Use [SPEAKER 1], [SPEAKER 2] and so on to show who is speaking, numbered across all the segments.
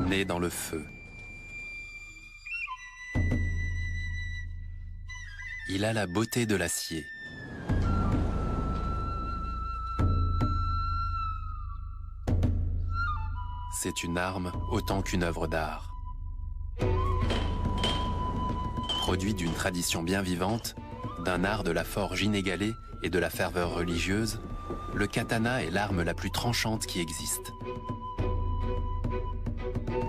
[SPEAKER 1] Né dans le feu. Il a la beauté de l'acier. C'est une arme autant qu'une œuvre d'art. Produit d'une tradition bien vivante, d'un art de la forge inégalé et de la ferveur religieuse, le katana est l'arme la plus tranchante qui existe.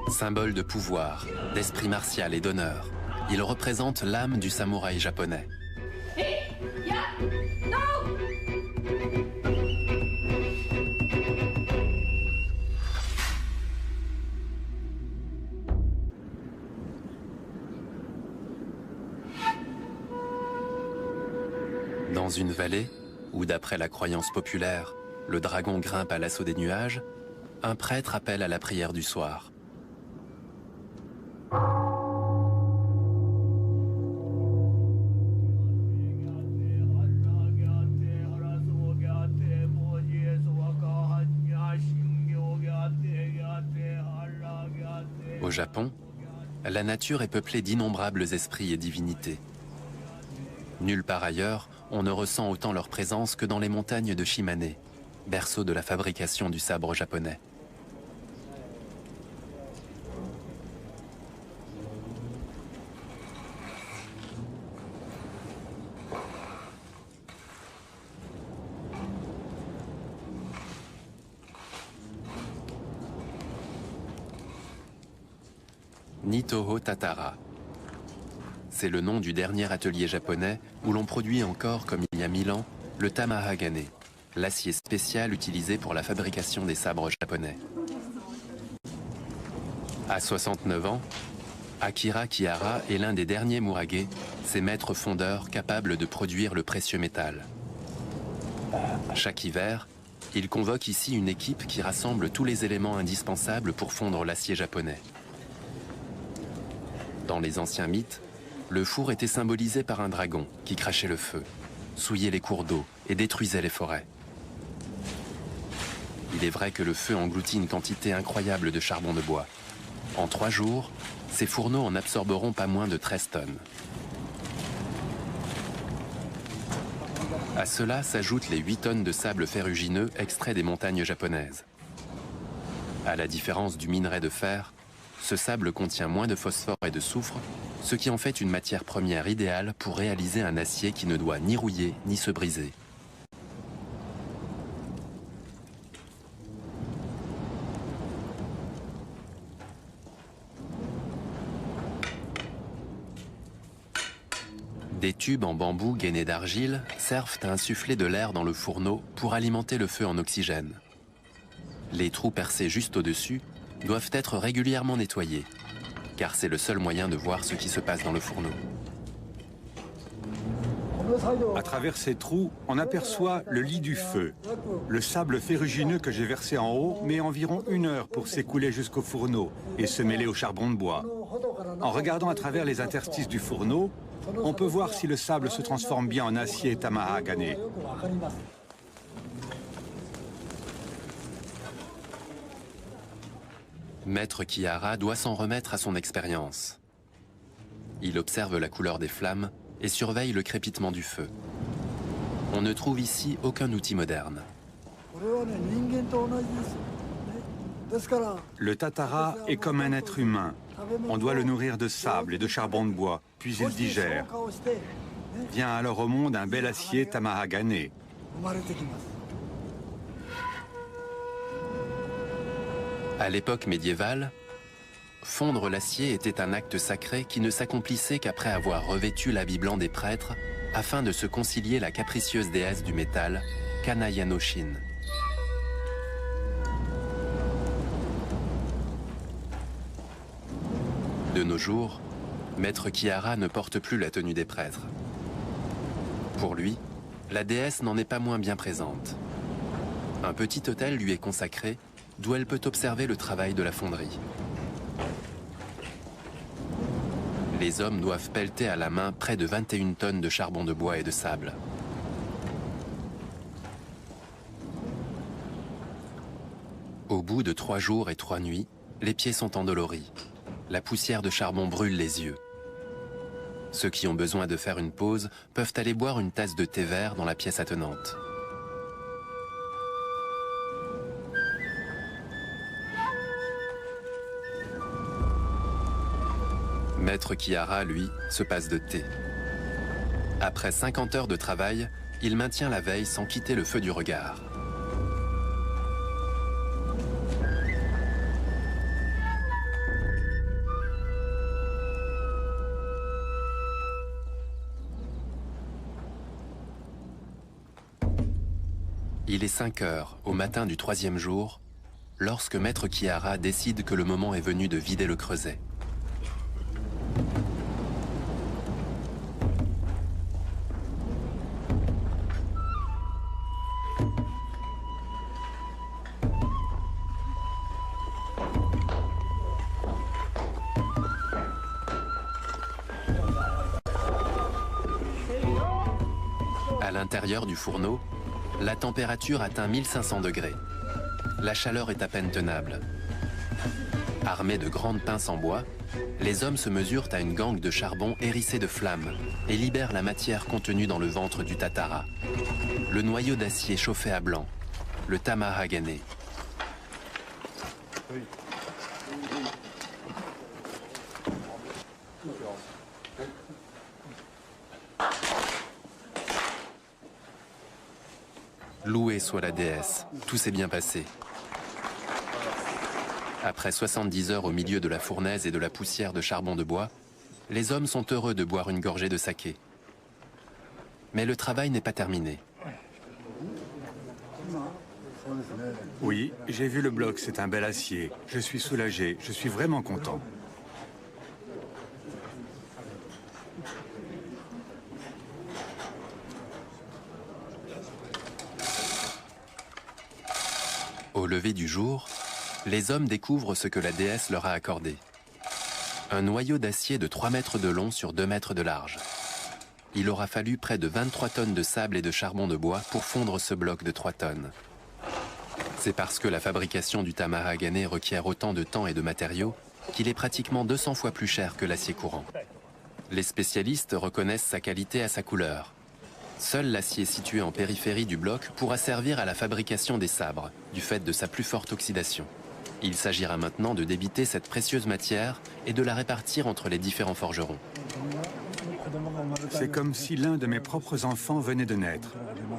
[SPEAKER 1] Symbole de pouvoir, d'esprit martial et d'honneur, il représente l'âme du samouraï japonais. Dans une vallée, où d'après la croyance populaire, le dragon grimpe à l'assaut des nuages, un prêtre appelle à la prière du soir. Au Japon, la nature est peuplée d'innombrables esprits et divinités. Nulle part ailleurs, on ne ressent autant leur présence que dans les montagnes de Shimane, berceau de la fabrication du sabre japonais. Nitoho Tatara. C'est le nom du dernier atelier japonais où l'on produit encore, comme il y a 1000 ans, le tamahagane, l'acier spécial utilisé pour la fabrication des sabres japonais. À 69 ans, Akira Kihara est l'un des derniers Murage, ces maîtres fondeurs capables de produire le précieux métal. Chaque hiver, il convoque ici une équipe qui rassemble tous les éléments indispensables pour fondre l'acier japonais. Dans les anciens mythes, le four était symbolisé par un dragon qui crachait le feu, souillait les cours d'eau et détruisait les forêts. Il est vrai que le feu engloutit une quantité incroyable de charbon de bois. En 3 jours, ces fourneaux en absorberont pas moins de 13 tonnes. À cela s'ajoutent les 8 tonnes de sable ferrugineux extraits des montagnes japonaises. À la différence du minerai de fer, ce sable contient moins de phosphore et de soufre, ce qui en fait une matière première idéale pour réaliser un acier qui ne doit ni rouiller ni se briser. Des tubes en bambou gainés d'argile servent à insuffler de l'air dans le fourneau pour alimenter le feu en oxygène. Les trous percés juste au-dessus doivent être régulièrement nettoyés, car c'est le seul moyen de voir ce qui se passe dans le fourneau.
[SPEAKER 2] À travers ces trous, on aperçoit le lit du feu. Le sable ferrugineux que j'ai versé en haut met environ 1 heure pour s'écouler jusqu'au fourneau et se mêler au charbon de bois. En regardant à travers les interstices du fourneau, on peut voir si le sable se transforme bien en acier tamahagane.
[SPEAKER 1] Maître Kihara doit s'en remettre à son expérience. Il observe la couleur des flammes et surveille le crépitement du feu. On ne trouve ici aucun outil moderne.
[SPEAKER 2] Le tatara est comme un être humain. On doit le nourrir de sable et de charbon de bois, puis il digère. Vient alors au monde un bel acier tamahagane.
[SPEAKER 1] À l'époque médiévale, fondre l'acier était un acte sacré qui ne s'accomplissait qu'après avoir revêtu l'habit blanc des prêtres afin de se concilier la capricieuse déesse du métal, Kanaya-no-shin. De nos jours, Maître Kihara ne porte plus la tenue des prêtres. Pour lui, la déesse n'en est pas moins bien présente. Un petit autel lui est consacré, d'où elle peut observer le travail de la fonderie. Les hommes doivent pelleter à la main près de 21 tonnes de charbon de bois et de sable. Au bout de 3 jours et 3 nuits, Les pieds sont endoloris. La poussière de charbon brûle les yeux. Ceux qui ont besoin de faire une pause peuvent aller boire une tasse de thé vert dans la pièce attenante. Maître Kihara, lui, se passe de thé. Après 50 heures de travail, il maintient la veille sans quitter le feu du regard. Il est 5 heures, au matin du 3e jour, lorsque Maître Kihara décide que le moment est venu de vider le creuset. À l'intérieur du fourneau, la température atteint 1500 degrés. La chaleur est à peine tenable. Armés de grandes pinces en bois, les hommes se mesurent à une gangue de charbon hérissée de flammes et libèrent la matière contenue dans le ventre du tatara. Le noyau d'acier chauffé à blanc, le tamahagane. Louée soit la déesse, tout s'est bien passé. Après 70 heures au milieu de la fournaise et de la poussière de charbon de bois, les hommes sont heureux de boire une gorgée de saké. Mais le travail n'est pas terminé.
[SPEAKER 2] Oui, j'ai vu le bloc, c'est un bel acier. Je suis soulagé, je suis vraiment content.
[SPEAKER 1] Au lever du jour, les hommes découvrent ce que la déesse leur a accordé. Un noyau d'acier de 3 mètres de long sur 2 mètres de large. Il aura fallu près de 23 tonnes de sable et de charbon de bois pour fondre ce bloc de 3 tonnes. C'est parce que la fabrication du tamahagane requiert autant de temps et de matériaux qu'il est pratiquement 200 fois plus cher que l'acier courant. Les spécialistes reconnaissent sa qualité à sa couleur. Seul l'acier situé en périphérie du bloc pourra servir à la fabrication des sabres, du fait de sa plus forte oxydation. Il s'agira maintenant de débiter cette précieuse matière et de la répartir entre les différents forgerons.
[SPEAKER 2] C'est comme si l'un de mes propres enfants venait de naître.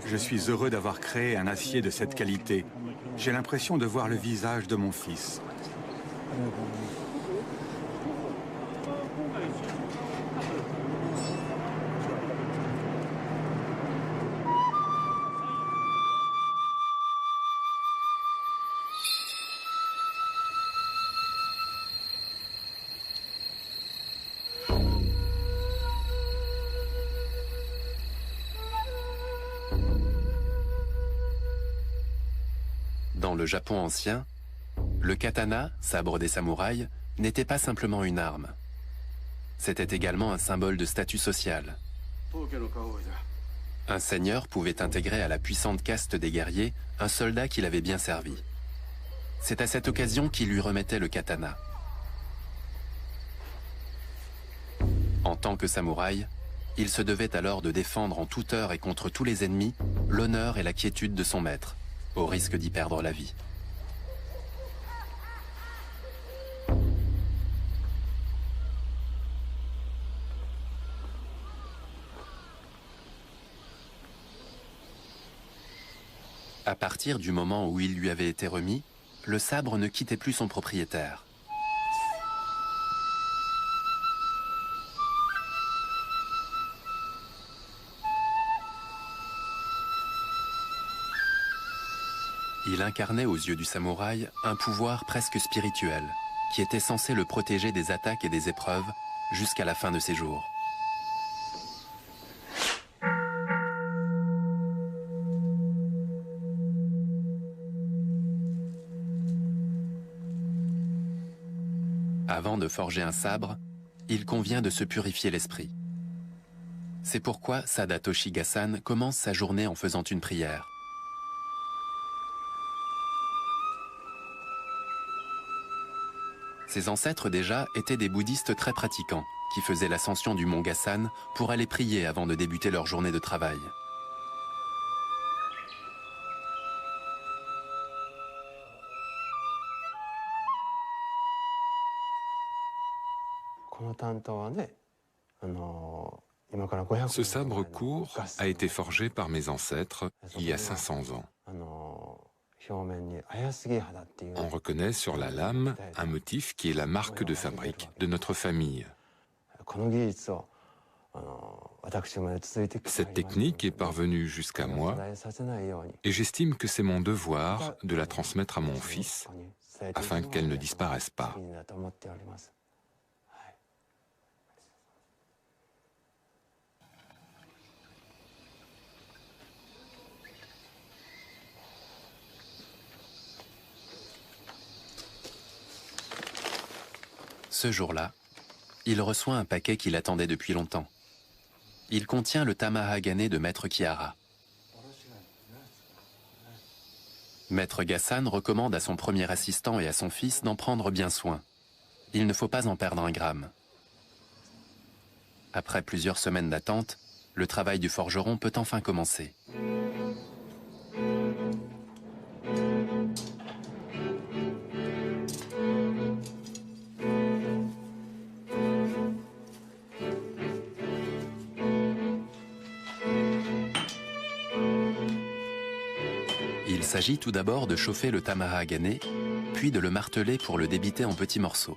[SPEAKER 2] Je suis heureux d'avoir créé un acier de cette qualité. J'ai l'impression de voir le visage de mon fils.
[SPEAKER 1] Dans le Japon ancien, le katana, sabre des samouraïs, n'était pas simplement une arme. C'était également un symbole de statut social. Un seigneur pouvait intégrer à la puissante caste des guerriers un soldat qui l'avait bien servi. C'est à cette occasion qu'il lui remettait le katana. En tant que samouraï, il se devait alors de défendre en toute heure et contre tous les ennemis l'honneur et la quiétude de son maître, au risque d'y perdre la vie. À partir du moment où il lui avait été remis, le sabre ne quittait plus son propriétaire. Il incarnait aux yeux du samouraï un pouvoir presque spirituel, qui était censé le protéger des attaques et des épreuves jusqu'à la fin de ses jours. Avant de forger un sabre, il convient de se purifier l'esprit. C'est pourquoi Sada Toshiga-san commence sa journée en faisant une prière. Ses ancêtres déjà étaient des bouddhistes très pratiquants, qui faisaient l'ascension du mont Gassan pour aller prier avant de débuter leur journée de travail.
[SPEAKER 3] Ce sabre court a été forgé par mes ancêtres il y a 500 ans. On reconnaît sur la lame un motif qui est la marque de fabrique de notre famille. Cette technique est parvenue jusqu'à moi et j'estime que c'est mon devoir de la transmettre à mon fils afin qu'elle ne disparaisse pas.
[SPEAKER 1] Ce jour-là, il reçoit un paquet qu'il attendait depuis longtemps. Il contient le tamahagane de Maître Kihara. Maître Gassan recommande à son premier assistant et à son fils d'en prendre bien soin. Il ne faut pas en perdre un gramme. Après plusieurs semaines d'attente, le travail du forgeron peut enfin commencer. Il s'agit tout d'abord de chauffer le tamahagane, puis de le marteler pour le débiter en petits morceaux.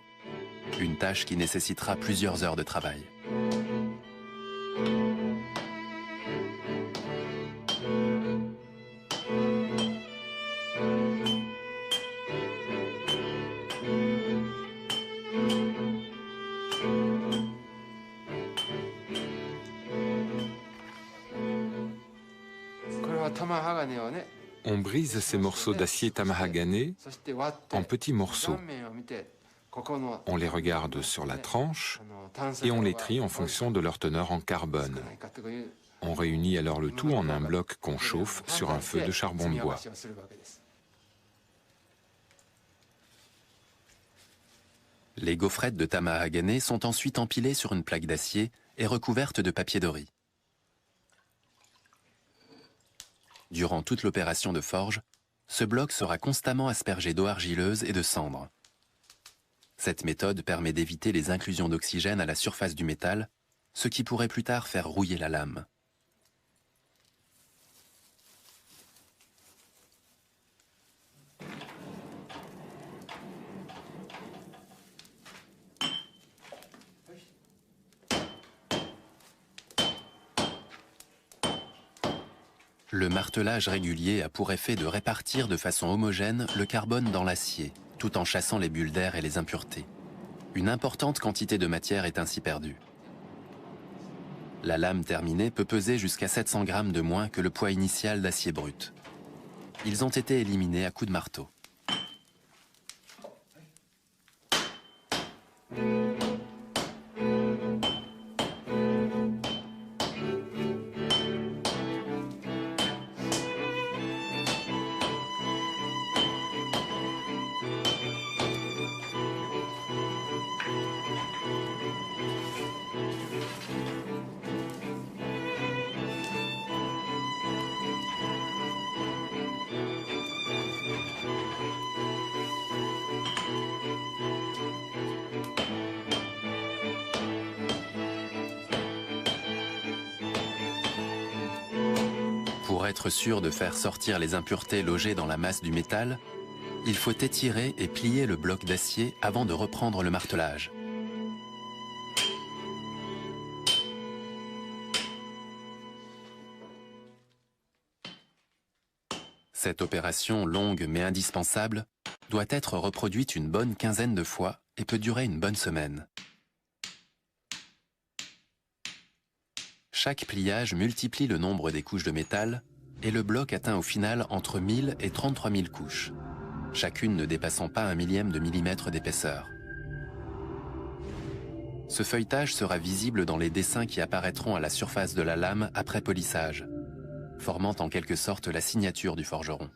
[SPEAKER 1] Une tâche qui nécessitera plusieurs heures de travail.
[SPEAKER 3] On brise ces morceaux d'acier tamahagane en petits morceaux. On les regarde sur la tranche et on les trie en fonction de leur teneur en carbone. On réunit alors le tout en un bloc qu'on chauffe sur un feu de charbon de bois.
[SPEAKER 1] Les gaufrettes de tamahagane sont ensuite empilées sur une plaque d'acier et recouvertes de papier doré. Durant toute l'opération de forge, ce bloc sera constamment aspergé d'eau argileuse et de cendres. Cette méthode permet d'éviter les inclusions d'oxygène à la surface du métal, ce qui pourrait plus tard faire rouiller la lame. Le martelage régulier a pour effet de répartir de façon homogène le carbone dans l'acier, tout en chassant les bulles d'air et les impuretés. Une importante quantité de matière est ainsi perdue. La lame terminée peut peser jusqu'à 700 grammes de moins que le poids initial d'acier brut. Ils ont été éliminés à coups de marteau. Pour être sûr de faire sortir les impuretés logées dans la masse du métal, il faut étirer et plier le bloc d'acier avant de reprendre le martelage. Cette opération longue mais indispensable doit être reproduite une bonne quinzaine de fois et peut durer une bonne semaine. Chaque pliage multiplie le nombre des couches de métal et le bloc atteint au final entre 1000 et 33 000 couches, chacune ne dépassant pas un millième de millimètre d'épaisseur. Ce feuilletage sera visible dans les dessins qui apparaîtront à la surface de la lame après polissage, formant en quelque sorte la signature du forgeron.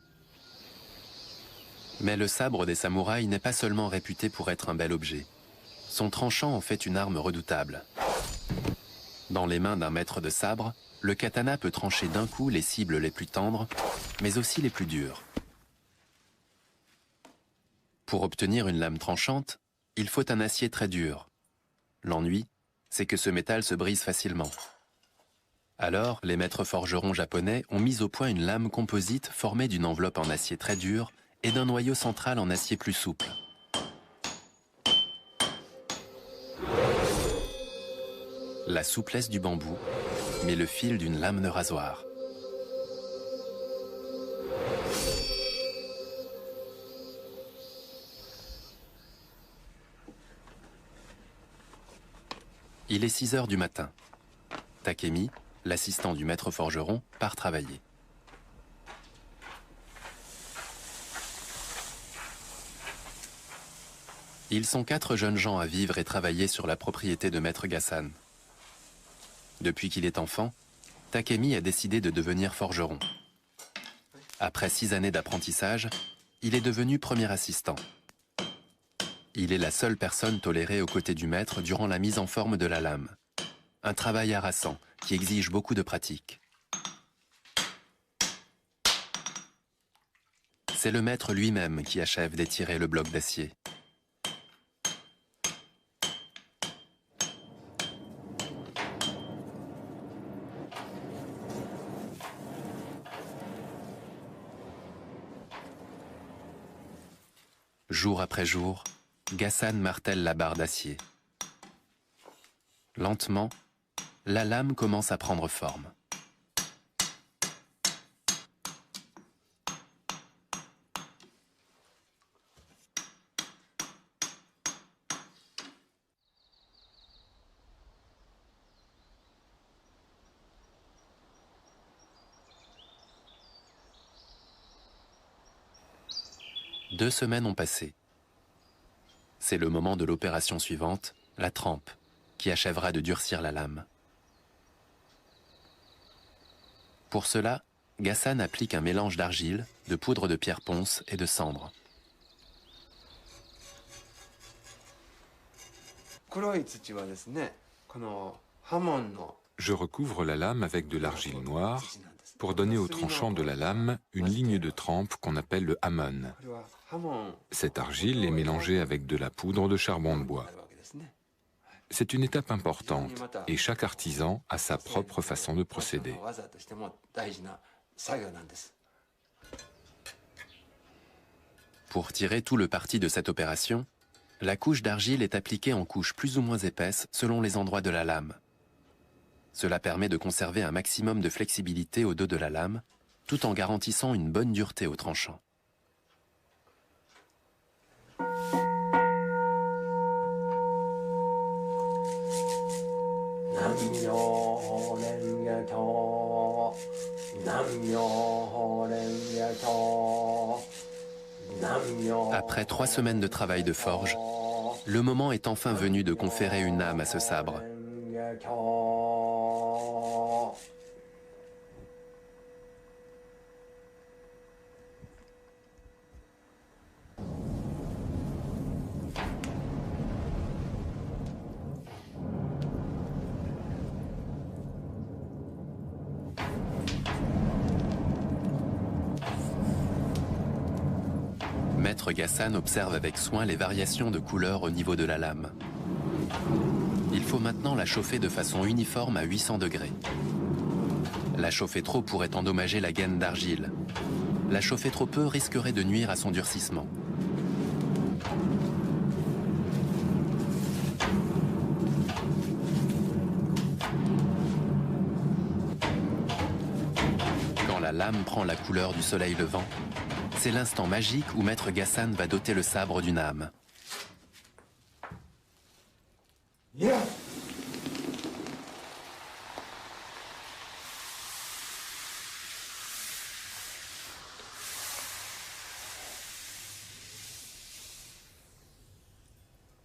[SPEAKER 1] Mais le sabre des samouraïs n'est pas seulement réputé pour être un bel objet. Son tranchant en fait une arme redoutable. Dans les mains d'un maître de sabre, le katana peut trancher d'un coup les cibles les plus tendres, mais aussi les plus dures. Pour obtenir une lame tranchante, il faut un acier très dur. L'ennui, c'est que ce métal se brise facilement. Alors, les maîtres forgerons japonais ont mis au point une lame composite formée d'une enveloppe en acier très dur et d'un noyau central en acier plus souple. La souplesse du bambou, mais le fil d'une lame de rasoir. Il est 6 heures du matin. Takemi, l'assistant du maître forgeron, part travailler. Ils sont 4 jeunes gens à vivre et travailler sur la propriété de maître Gassan. Depuis qu'il est enfant, Takemi a décidé de devenir forgeron. Après 6 années d'apprentissage, il est devenu premier assistant. Il est la seule personne tolérée aux côtés du maître durant la mise en forme de la lame. Un travail harassant qui exige beaucoup de pratique. C'est le maître lui-même qui achève d'étirer le bloc d'acier. Jour après jour, Gassan martèle la barre d'acier. Lentement, la lame commence à prendre forme. Deux semaines ont passé. C'est le moment de l'opération suivante, la trempe, qui achèvera de durcir la lame. Pour cela, Gassan applique un mélange d'argile, de poudre de pierre ponce et de cendre.
[SPEAKER 3] Je recouvre la lame avec de l'argile noire pour donner au tranchant de la lame une ligne de trempe qu'on appelle le hamon. Cette argile est mélangée avec de la poudre de charbon de bois. C'est une étape importante et chaque artisan a sa propre façon de procéder.
[SPEAKER 1] Pour tirer tout le parti de cette opération, la couche d'argile est appliquée en couches plus ou moins épaisses selon les endroits de la lame. Cela permet de conserver un maximum de flexibilité au dos de la lame, tout en garantissant une bonne dureté au tranchant. Après 3 semaines de travail de forge, le moment est enfin venu de conférer une âme à ce sabre. Maître Gassan observe avec soin les variations de couleur au niveau de la lame. Il faut maintenant la chauffer de façon uniforme à 800 degrés. La chauffer trop pourrait endommager la gaine d'argile. La chauffer trop peu risquerait de nuire à son durcissement. Quand la lame prend la couleur du soleil levant, c'est l'instant magique où Maître Gassan va doter le sabre d'une âme.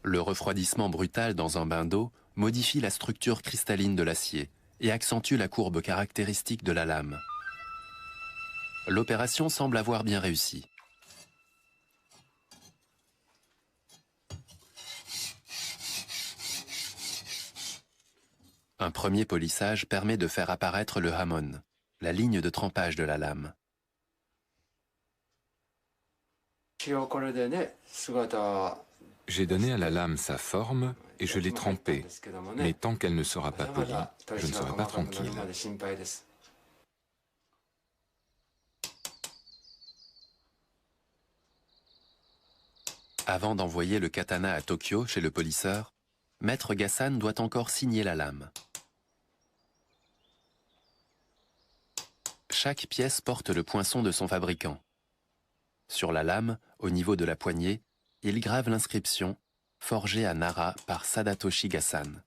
[SPEAKER 1] Le refroidissement brutal dans un bain d'eau modifie la structure cristalline de l'acier et accentue la courbe caractéristique de la lame. L'opération semble avoir bien réussi. Un premier polissage permet de faire apparaître le hamon, la ligne de trempage de la lame.
[SPEAKER 3] J'ai donné à la lame sa forme et je l'ai trempée, mais tant qu'elle ne sera pas polie, je ne serai pas tranquille.
[SPEAKER 1] Avant d'envoyer le katana à Tokyo chez le polisseur, Maître Gassan doit encore signer la lame. Chaque pièce porte le poinçon de son fabricant. Sur la lame, au niveau de la poignée, il grave l'inscription « Forgé à Nara par Sadatoshi Gassan ».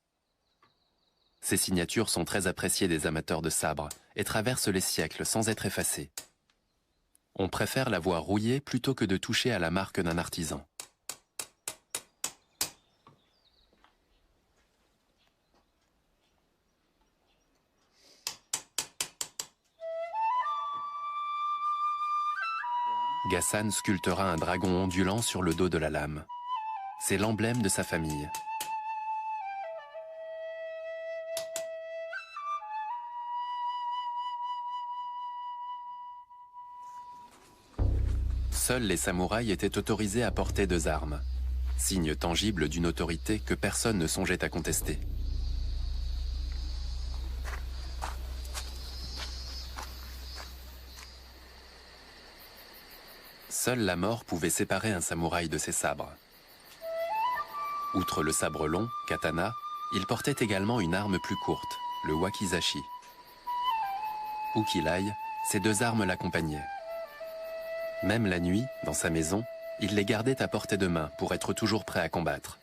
[SPEAKER 1] Ces signatures sont très appréciées des amateurs de sabre et traversent les siècles sans être effacées. On préfère la voir rouillée plutôt que de toucher à la marque d'un artisan. Gassan sculptera un dragon ondulant sur le dos de la lame. C'est l'emblème de sa famille. Seuls les samouraïs étaient autorisés à porter 2 armes, signe tangible d'une autorité que personne ne songeait à contester. Seule la mort pouvait séparer un samouraï de ses sabres. Outre le sabre long, katana, il portait également une arme plus courte, le wakizashi. Où qu'il aille, ces 2 armes l'accompagnaient. Même la nuit, dans sa maison, il les gardait à portée de main pour être toujours prêt à combattre.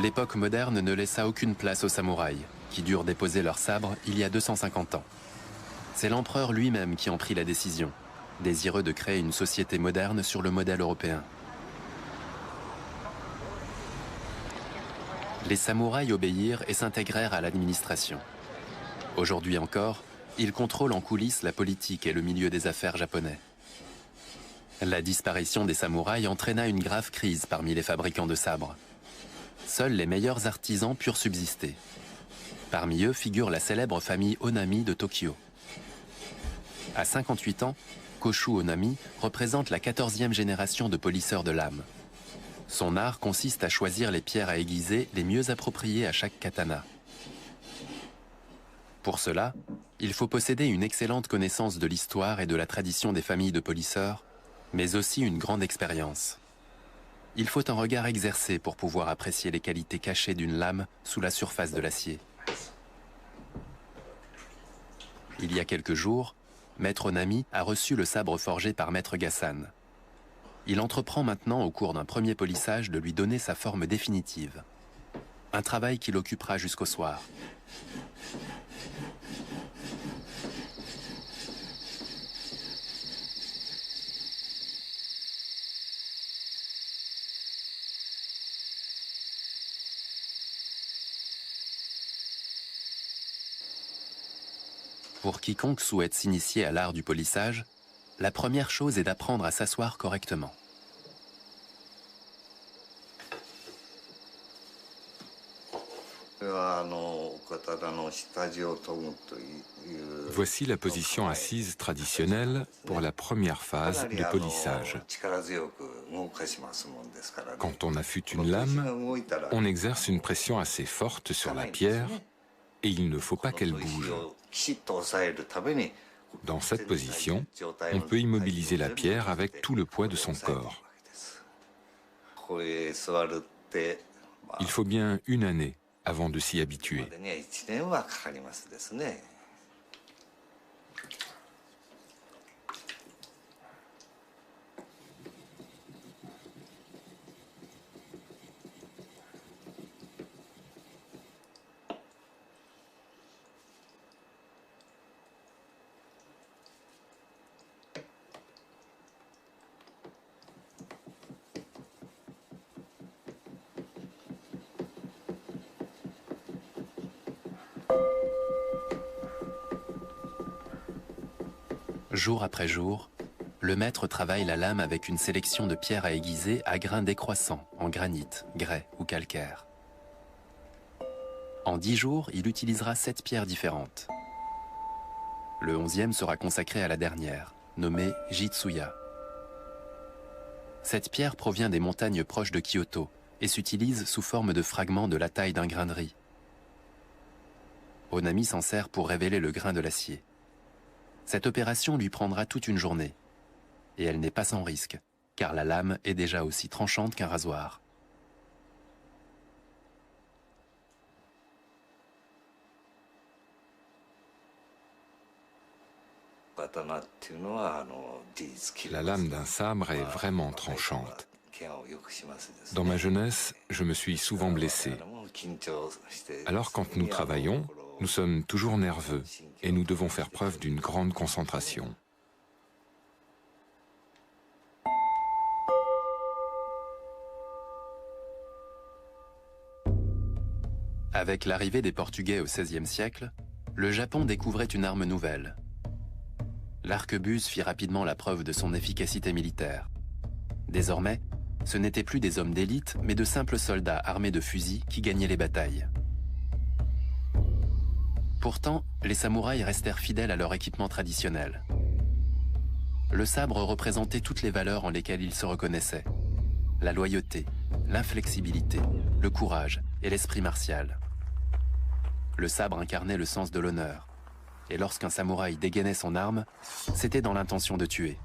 [SPEAKER 1] L'époque moderne ne laissa aucune place aux samouraïs, qui durent déposer leurs sabres il y a 250 ans. C'est l'empereur lui-même qui en prit la décision, désireux de créer une société moderne sur le modèle européen. Les samouraïs obéirent et s'intégrèrent à l'administration. Aujourd'hui encore, ils contrôlent en coulisses la politique et le milieu des affaires japonais. La disparition des samouraïs entraîna une grave crise parmi les fabricants de sabres. Seuls les meilleurs artisans purent subsister. Parmi eux figure la célèbre famille Onami de Tokyo. À 58 ans, Koshu Onami représente la 14e génération de polisseurs de lames. Son art consiste à choisir les pierres à aiguiser les mieux appropriées à chaque katana. Pour cela, il faut posséder une excellente connaissance de l'histoire et de la tradition des familles de polisseurs, mais aussi une grande expérience. Il faut un regard exercé pour pouvoir apprécier les qualités cachées d'une lame sous la surface de l'acier. Il y a quelques jours, Maître Onami a reçu le sabre forgé par Maître Gassan. Il entreprend maintenant au cours d'un premier polissage de lui donner sa forme définitive. Un travail qui l'occupera jusqu'au soir. Pour quiconque souhaite s'initier à l'art du polissage, la première chose est d'apprendre à s'asseoir correctement.
[SPEAKER 3] Voici la position assise traditionnelle pour la première phase de polissage. Quand on affûte une lame, on exerce une pression assez forte sur la pierre et il ne faut pas qu'elle bouge. Dans cette position, on peut immobiliser la pierre avec tout le poids de son corps. Il faut bien une année avant de s'y habituer.
[SPEAKER 1] Jour après jour, le maître travaille la lame avec une sélection de pierres à aiguiser à grains décroissants, en granit, grès ou calcaire. En 10 jours, il utilisera 7 pierres différentes. Le 11e sera consacré à la dernière, nommée Jitsuya. Cette pierre provient des montagnes proches de Kyoto et s'utilise sous forme de fragments de la taille d'un grain de riz. Onami s'en sert pour révéler le grain de l'acier. Cette opération lui prendra toute une journée. Et elle n'est pas sans risque, car la lame est déjà aussi tranchante qu'un rasoir.
[SPEAKER 3] La lame d'un sabre est vraiment tranchante. Dans ma jeunesse, je me suis souvent blessé. Alors quand nous travaillons, nous sommes toujours nerveux et nous devons faire preuve d'une grande concentration.
[SPEAKER 1] Avec l'arrivée des Portugais au XVIe siècle, le Japon découvrait une arme nouvelle. L'arquebuse fit rapidement la preuve de son efficacité militaire. Désormais, ce n'étaient plus des hommes d'élite, mais de simples soldats armés de fusils qui gagnaient les batailles. Pourtant, les samouraïs restèrent fidèles à leur équipement traditionnel. Le sabre représentait toutes les valeurs en lesquelles ils se reconnaissaient. La loyauté, l'inflexibilité, le courage et l'esprit martial. Le sabre incarnait le sens de l'honneur. Et lorsqu'un samouraï dégainait son arme, c'était dans l'intention de tuer.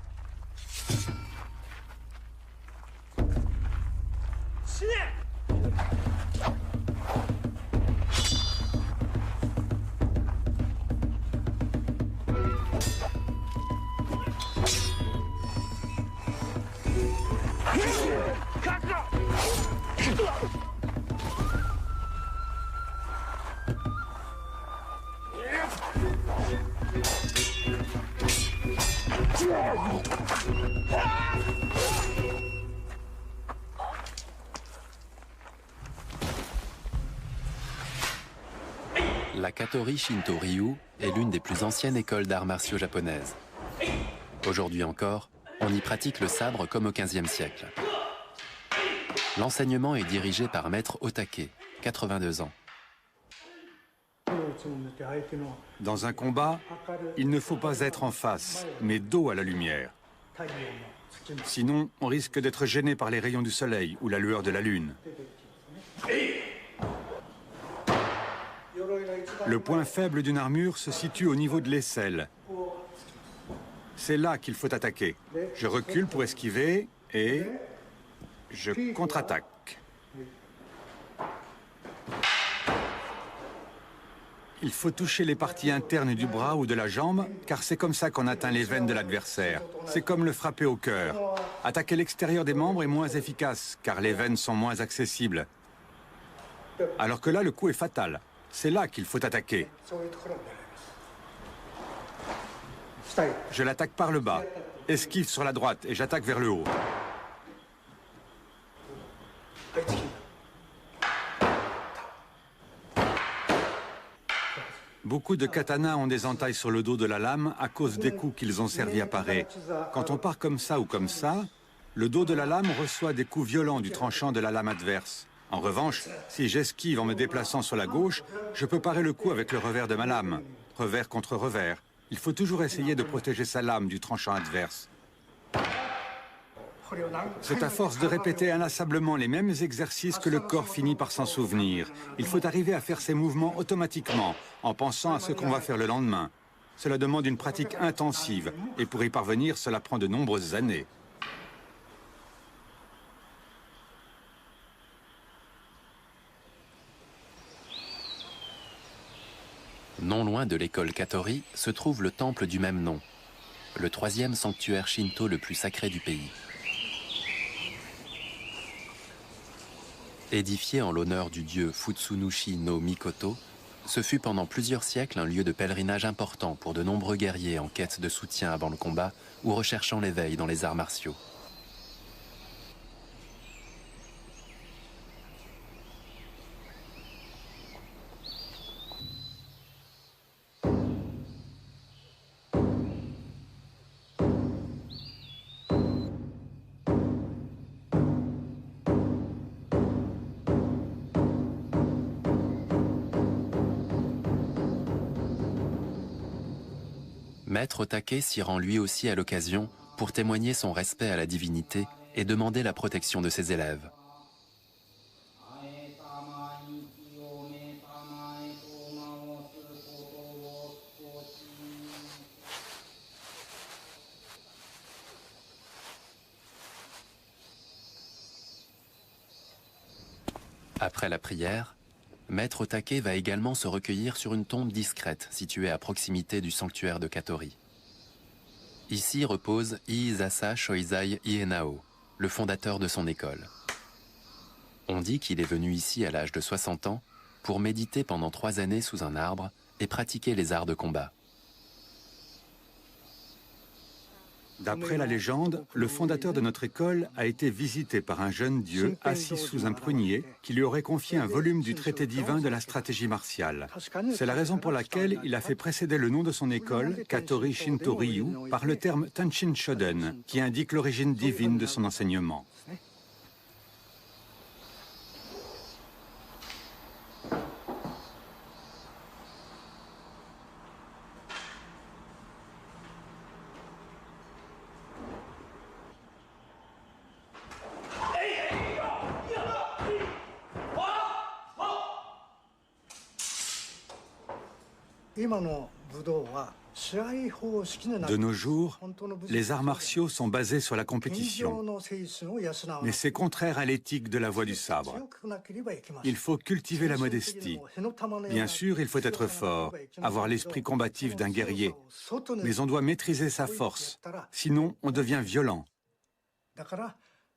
[SPEAKER 1] La Katori Shinto Ryu est l'une des plus anciennes écoles d'arts martiaux japonaises. Aujourd'hui encore, on y pratique le sabre comme au XVe siècle. L'enseignement est dirigé par maître Otake, 82 ans.
[SPEAKER 2] Dans un combat, il ne faut pas être en face, mais dos à la lumière. Sinon, on risque d'être gêné par les rayons du soleil ou la lueur de la lune. Le point faible d'une armure se situe au niveau de l'aisselle. C'est là qu'il faut attaquer. Je recule pour esquiver et je contre-attaque. Il faut toucher les parties internes du bras ou de la jambe, car c'est comme ça qu'on atteint les veines de l'adversaire. C'est comme le frapper au cœur. Attaquer l'extérieur des membres est moins efficace, car les veines sont moins accessibles. Alors que là, le coup est fatal. C'est là qu'il faut attaquer. Je l'attaque par le bas, esquive sur la droite et j'attaque vers le haut. Beaucoup de katanas ont des entailles sur le dos de la lame à cause des coups qu'ils ont servi à parer. Quand on part comme ça ou comme ça, le dos de la lame reçoit des coups violents du tranchant de la lame adverse. En revanche, si j'esquive en me déplaçant sur la gauche, je peux parer le coup avec le revers de ma lame. Revers contre revers. Il faut toujours essayer de protéger sa lame du tranchant adverse. C'est à force de répéter inlassablement les mêmes exercices que le corps finit par s'en souvenir. Il faut arriver à faire ces mouvements automatiquement, en pensant à ce qu'on va faire le lendemain. Cela demande une pratique intensive, et pour y parvenir, cela prend de nombreuses années.
[SPEAKER 1] Non loin de l'école Katori se trouve le temple du même nom, le 3e sanctuaire shinto le plus sacré du pays. Édifié en l'honneur du dieu Futsunushi no Mikoto, ce fut pendant plusieurs siècles un lieu de pèlerinage important pour de nombreux guerriers en quête de soutien avant le combat ou recherchant l'éveil dans les arts martiaux. Maître Take s'y rend lui aussi à l'occasion pour témoigner son respect à la divinité et demander la protection de ses élèves. Après la prière, Maître Take va également se recueillir sur une tombe discrète située à proximité du sanctuaire de Katori. Ici repose Iizasa Shoizai Ienao, le fondateur de son école. On dit qu'il est venu ici à l'âge de 60 ans pour méditer pendant 3 années sous un arbre et pratiquer les arts de combat.
[SPEAKER 2] D'après la légende, le fondateur de notre école a été visité par un jeune dieu assis sous un prunier qui lui aurait confié un volume du traité divin de la stratégie martiale. C'est la raison pour laquelle il a fait précéder le nom de son école, Katori Shinto Ryu, par le terme Tanshin Shoden, qui indique l'origine divine de son enseignement. De nos jours, les arts martiaux sont basés sur la compétition. Mais c'est contraire à l'éthique de la voie du sabre. Il faut cultiver la modestie. Bien sûr, il faut être fort, avoir l'esprit combatif d'un guerrier. Mais on doit maîtriser sa force, sinon on devient violent.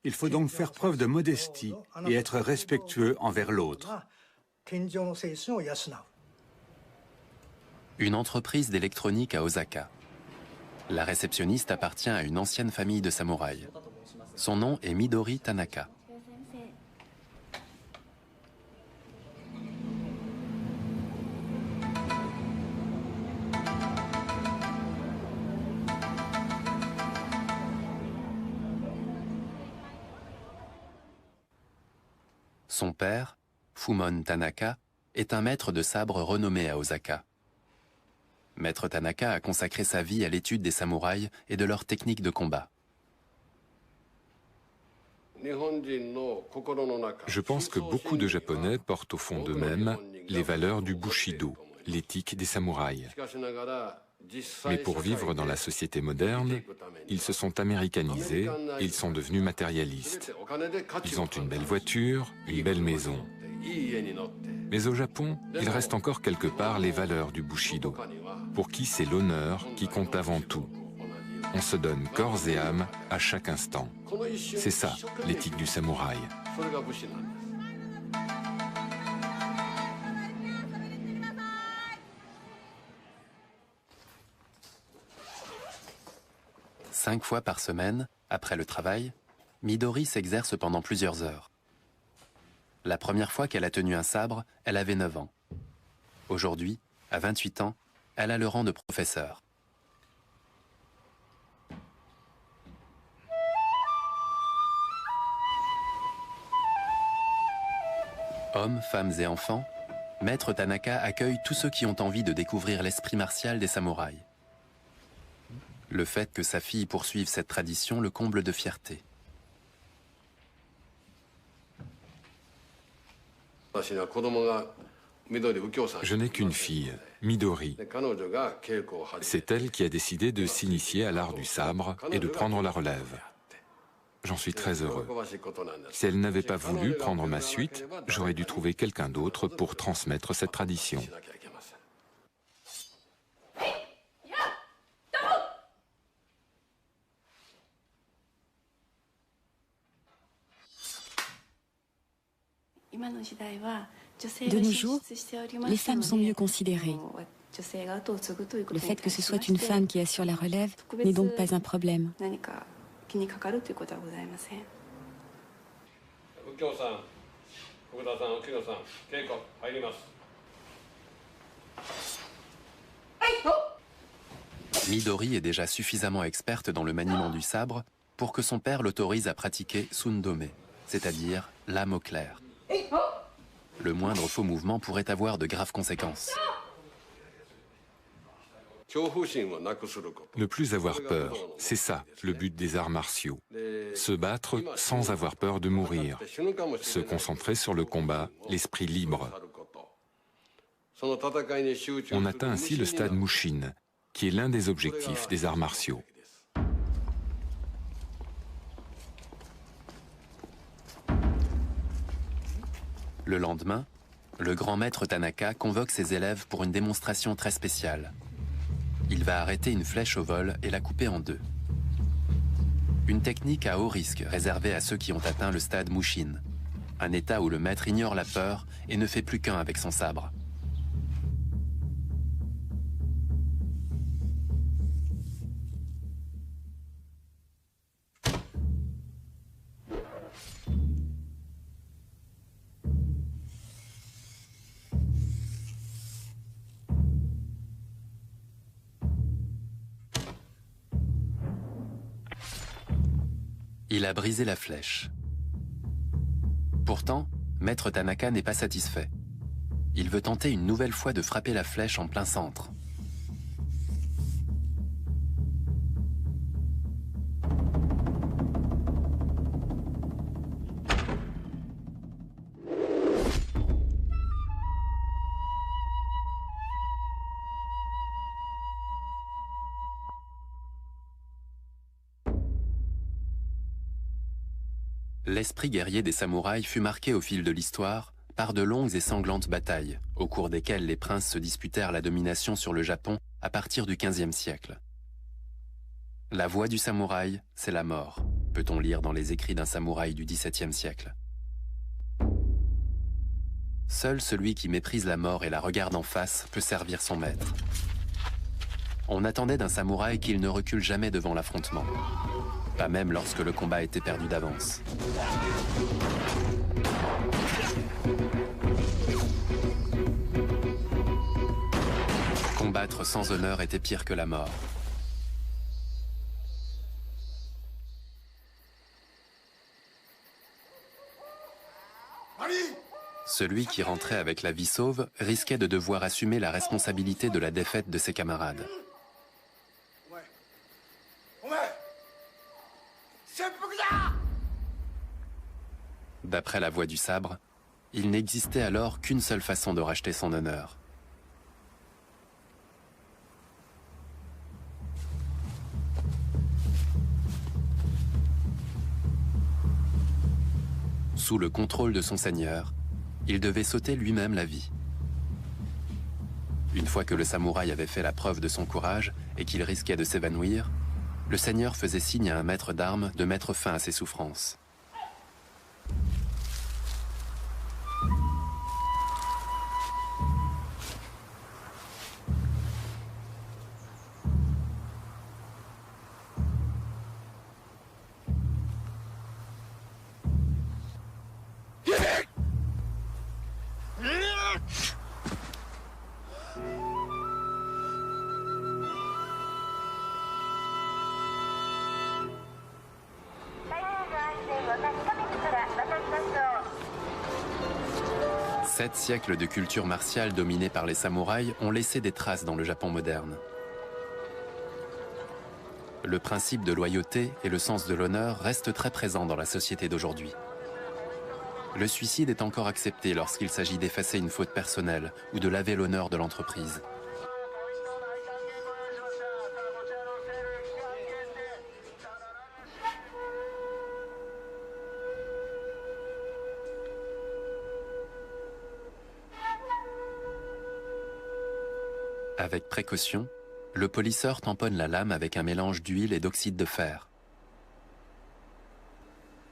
[SPEAKER 2] Il faut donc faire preuve de modestie et être respectueux envers l'autre.
[SPEAKER 1] Une entreprise d'électronique à Osaka. La réceptionniste appartient à une ancienne famille de samouraïs. Son nom est Midori Tanaka. Son père, Fumon Tanaka, est un maître de sabre renommé à Osaka. Maître Tanaka a consacré sa vie à l'étude des samouraïs et de leurs techniques de combat.
[SPEAKER 3] Je pense que beaucoup de Japonais portent au fond d'eux-mêmes les valeurs du Bushido, l'éthique des samouraïs. Mais pour vivre dans la société moderne, ils se sont américanisés et ils sont devenus matérialistes. Ils ont une belle voiture, une belle maison. Mais au Japon, il reste encore quelque part les valeurs du Bushido, pour qui c'est l'honneur qui compte avant tout. On se donne corps et âme à chaque instant. C'est ça, l'éthique du samouraï.
[SPEAKER 1] Cinq fois par semaine, après le travail, Midori s'exerce pendant plusieurs heures. La première fois qu'elle a tenu un sabre, elle avait 9 ans. Aujourd'hui, à 28 ans, elle a le rang de professeur. Hommes, femmes et enfants, Maître Tanaka accueille tous ceux qui ont envie de découvrir l'esprit martial des samouraïs. Le fait que sa fille poursuive cette tradition le comble de fierté.
[SPEAKER 3] Je n'ai qu'une fille, Midori. C'est elle qui a décidé de s'initier à l'art du sabre et de prendre la relève. J'en suis très heureux. Si elle n'avait pas voulu prendre ma suite, j'aurais dû trouver quelqu'un d'autre pour transmettre cette tradition.
[SPEAKER 4] De nos jours, les femmes sont mieux considérées. Le fait que ce soit une femme qui assure la relève n'est donc pas un problème.
[SPEAKER 1] Midori est déjà suffisamment experte dans le maniement du sabre pour que son père l'autorise à pratiquer Sundome, c'est-à-dire lame au clair. Le moindre faux mouvement pourrait avoir de graves conséquences.
[SPEAKER 3] Ne plus avoir peur, c'est ça le but des arts martiaux. Se battre sans avoir peur de mourir. Se concentrer sur le combat, l'esprit libre. On atteint ainsi le stade Mushin, qui est l'un des objectifs des arts martiaux.
[SPEAKER 1] Le lendemain, le grand maître Tanaka convoque ses élèves pour une démonstration très spéciale. Il va arrêter une flèche au vol et la couper en deux. Une technique à haut risque réservée à ceux qui ont atteint le stade Mushin, un état où le maître ignore la peur et ne fait plus qu'un avec son sabre. Il a brisé la flèche. Pourtant, Maître Tanaka n'est pas satisfait. Il veut tenter une nouvelle fois de frapper la flèche en plein centre. L'esprit guerrier des samouraïs fut marqué au fil de l'histoire par de longues et sanglantes batailles, au cours desquelles les princes se disputèrent la domination sur le Japon à partir du XVe siècle. La voie du samouraï, c'est la mort, peut-on lire dans les écrits d'un samouraï du XVIIe siècle. Seul celui qui méprise la mort et la regarde en face peut servir son maître. On attendait d'un samouraï qu'il ne recule jamais devant l'affrontement. Pas même lorsque le combat était perdu d'avance. Combattre sans honneur était pire que la mort. Celui qui rentrait avec la vie sauve risquait de devoir assumer la responsabilité de la défaite de ses camarades. D'après la voix du sabre, il n'existait alors qu'une seule façon de racheter son honneur. Sous le contrôle de son seigneur, il devait sauter lui-même la vie. Une fois que le samouraï avait fait la preuve de son courage et qu'il risquait de s'évanouir, le seigneur faisait signe à un maître d'armes de mettre fin à ses souffrances. Sept siècles de culture martiale dominée par les samouraïs ont laissé des traces dans le Japon moderne. Le principe de loyauté et le sens de l'honneur restent très présents dans la société d'aujourd'hui. Le suicide est encore accepté lorsqu'il s'agit d'effacer une faute personnelle ou de laver l'honneur de l'entreprise. Avec précaution, le polisseur tamponne la lame avec un mélange d'huile et d'oxyde de fer.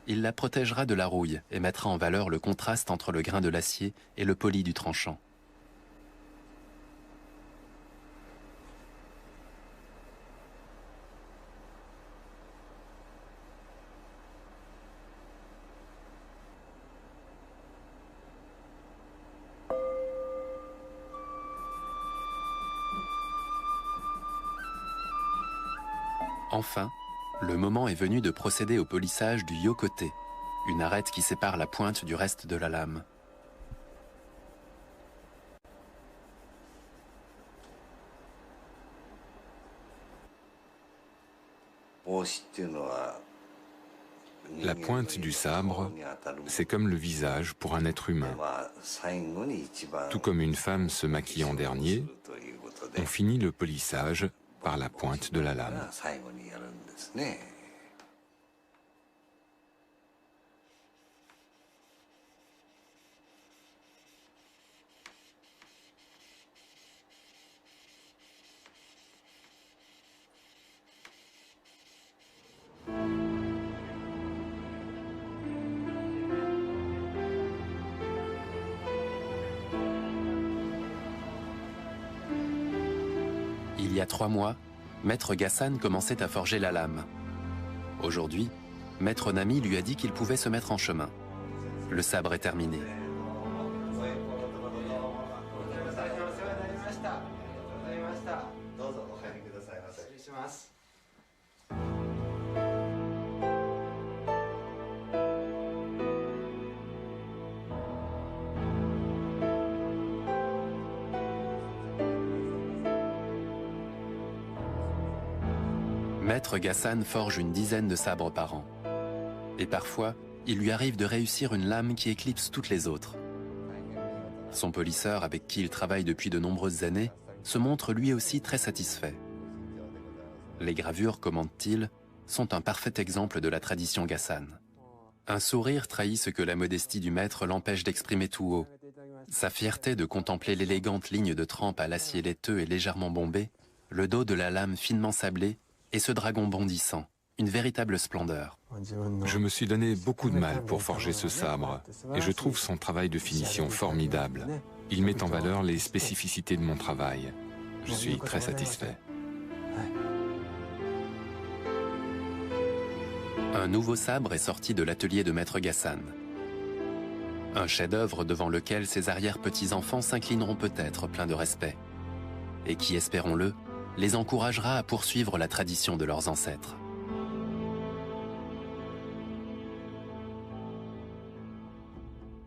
[SPEAKER 1] Il la protégera de la rouille et mettra en valeur le contraste entre le grain de l'acier et le poli du tranchant. Enfin, le moment est venu de procéder au polissage du yokote, une arête qui sépare la pointe du reste de la lame.
[SPEAKER 3] La pointe du sabre, c'est comme le visage pour un être humain. Tout comme une femme se maquille en dernier, on finit le polissage par la pointe de la lame.
[SPEAKER 1] Il y a 3 mois, Maître Ghassan commençait à forger la lame. Aujourd'hui, Maître Nami lui a dit qu'il pouvait se mettre en chemin. Le sabre est terminé. Maître Ghassan forge une dizaine de sabres par an. Et parfois, il lui arrive de réussir une lame qui éclipse toutes les autres. Son polisseur, avec qui il travaille depuis de nombreuses années, se montre lui aussi très satisfait. Les gravures, commente-t-il, sont un parfait exemple de la tradition Ghassan. Un sourire trahit ce que la modestie du maître l'empêche d'exprimer tout haut. Sa fierté de contempler l'élégante ligne de trempe à l'acier laiteux et légèrement bombé, le dos de la lame finement sablé, et ce dragon bondissant, une véritable splendeur.
[SPEAKER 3] Je me suis donné beaucoup de mal pour forger ce sabre, et je trouve son travail de finition formidable. Il met en valeur les spécificités de mon travail. Je suis très satisfait.
[SPEAKER 1] Un nouveau sabre est sorti de l'atelier de Maître Ghassan. Un chef-d'œuvre devant lequel ses arrière-petits-enfants s'inclineront peut-être pleins de respect, et qui, espérons-le, les encouragera à poursuivre la tradition de leurs ancêtres.